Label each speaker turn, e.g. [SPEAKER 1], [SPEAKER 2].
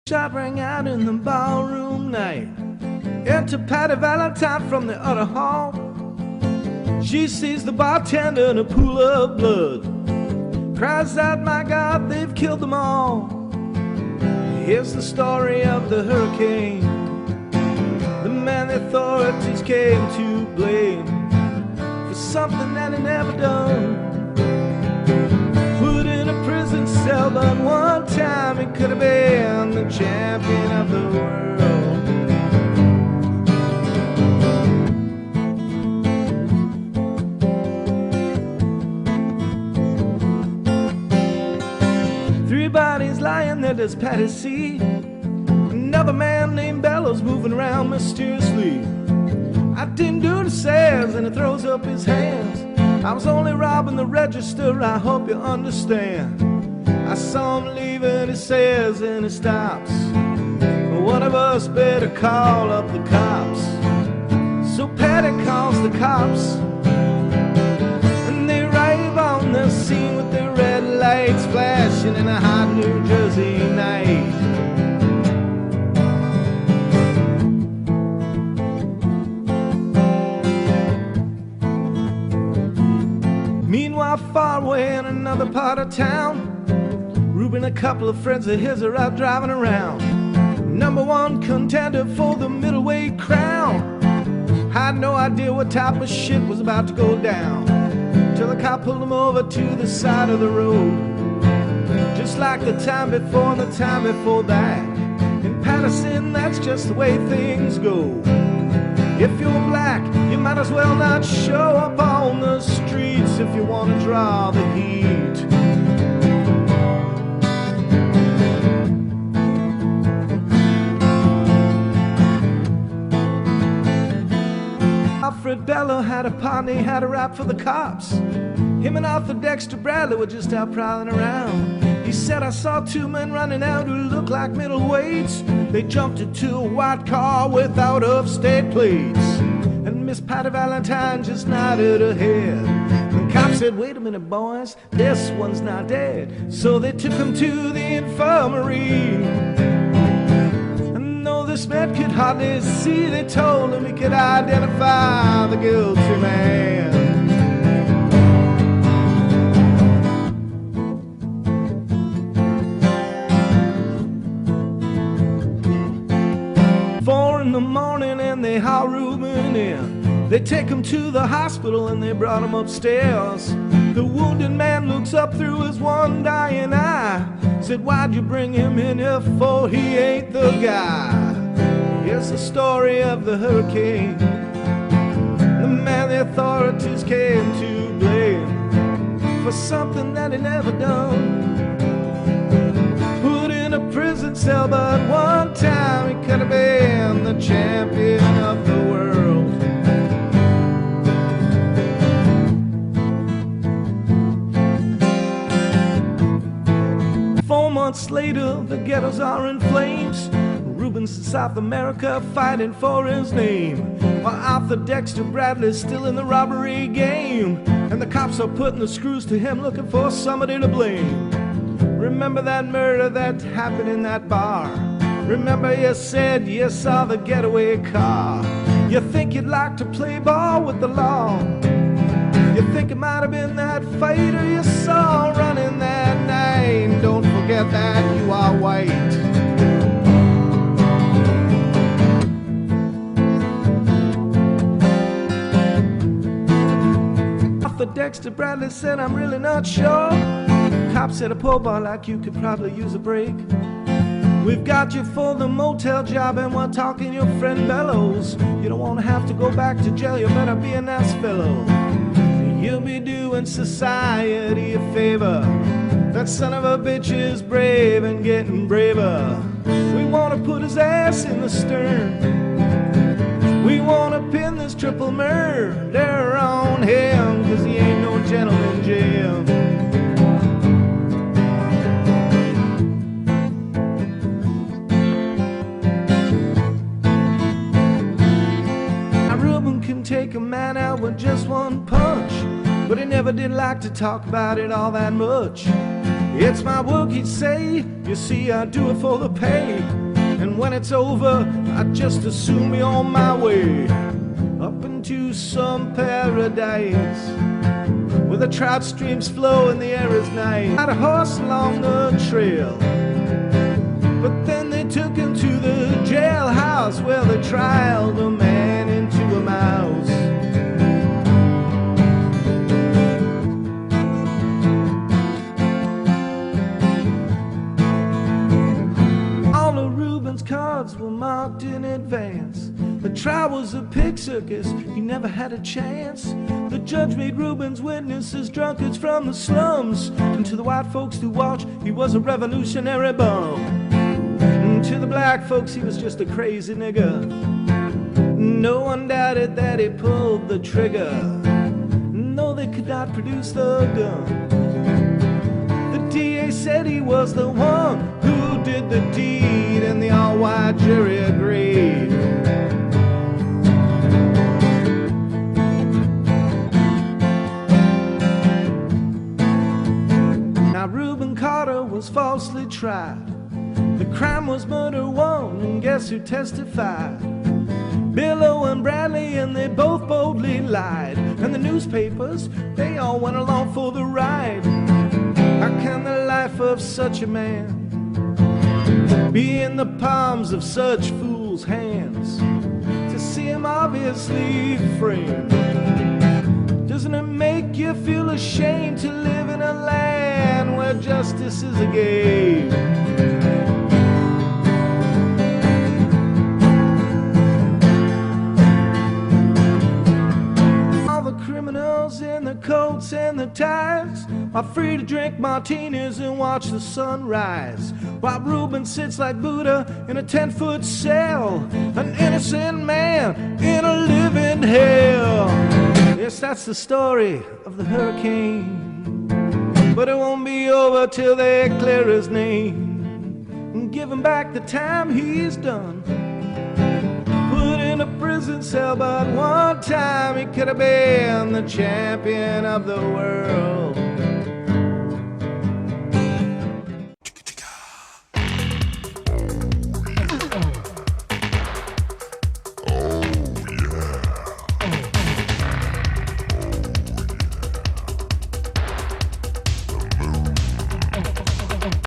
[SPEAKER 1] Shot rang out in the ballroom night. Enter Patty Valentine from the other hall. She sees the bartender in a pool of blood, cries out, "My God, they've killed them all." Here's the story of the hurricane, the man the authorities came to blame for something that he never done. Put in a prison cell, but one time he could have been the champion of the world. Three bodies lying there, does Patty see? Another man named Bellows moving around mysteriously. "I didn't do it," he says, and he throws up his hands. "I was only robbing the register, I hope you understand. I saw him leaving," he says, and he stops. "One of us better call up the cops." So Patty calls the cops, and they arrive on the scene with their red lights flashing in a hot New Jersey night. Meanwhile, far away in another part of town, Ruben and a couple of friends of his are out driving around. Number one contender for the middleweight crown. Had no idea what type of shit was about to go down, till the cop pulled him over to the side of the road, just like the time before and the time before that. In Patterson, that's just the way things go. If you're black, you might as well not show up on the streets if you want to draw the heat. Alfred Bello had a partner, he had a rap for the cops. Him and Arthur Dexter Bradley were just out prowling around. He said, "I saw two men running out who looked like middleweights. They jumped into a white car with out-of-state plates." And Miss Patty Valentine just nodded her head. The cop said, "Wait a minute, boys, this one's not dead." So they took him to the infirmary. And though this man could hardly see, they told him he could identify the guilty man. In the morning and they haul Ruben in. They take him to the hospital and they brought him upstairs. The wounded man looks up through his one dying eye, said, "Why'd you bring him in here for? He ain't the guy." Here's the story of the hurricane, the man the authorities came to blame for something that he never done. Put in a prison cell, but one time he could have been the champion of the world. 4 months later, the ghettos are in flames. Ruben's in South America fighting for his name, while Arthur Dexter Bradley's still in the robbery game. And the cops are putting the screws to him, looking for somebody to blame. Remember that murder that happened in that bar? Remember you said you saw the getaway car? You think you'd like to play ball with the law? You think it might have been that fighter you saw running that night? Don't forget that you are white. Arthur Dexter Bradley said, "I'm really not sure." Cop said, "A poor boy like you could probably use a break. We've got you for the motel job and we're talking your friend Bellows. You don't want to have to go back to jail, you better be a nice fellow. You'll be doing society a favor. That son of a bitch is brave and getting braver. We want to put his ass in the stern. We want to pin this triple murder on him, 'cause he ain't no gentleman, Jim." Can take a man out with just one punch, but he never did like to talk about it all that much. It's my work, he'd say. You see, I do it for the pay. And when it's over, I just assume be on my way up into some paradise where the trout streams flow and the air is nice. Had a horse along the trail, but then they took him to the jailhouse where they trialed a man into a mouse. All of Reuben's cards were marked in advance. The trial was a pig circus, he never had a chance. The judge made Reuben's witnesses drunkards from the slums, and to the white folks who watched, he was a revolutionary bum. And to the black folks, he was just a crazy nigger. No one doubted that he pulled the trigger. No, they could not produce the gun. The DA said he was the one who did the deed, and the all-white jury agreed. Reuben Carter was falsely tried. The crime was murder one, and guess who testified? Billow and Bradley, and they both boldly lied. And the newspapers, they all went along for the ride. How can the life of such a man be in the palms of such fools' hands? To see him obviously framed, doesn't it make you feel ashamed to live in a land where justice is a game? All the criminals in the coats and the ties are free to drink martinis and watch the sun rise, while Reuben sits like Buddha in a 10-foot cell, an innocent man in a living hell. Yes, that's the story of the hurricane, but it won't be over till they clear his name and give him back the time he's done. Put in a prison cell, but one time he could have been the champion of the world.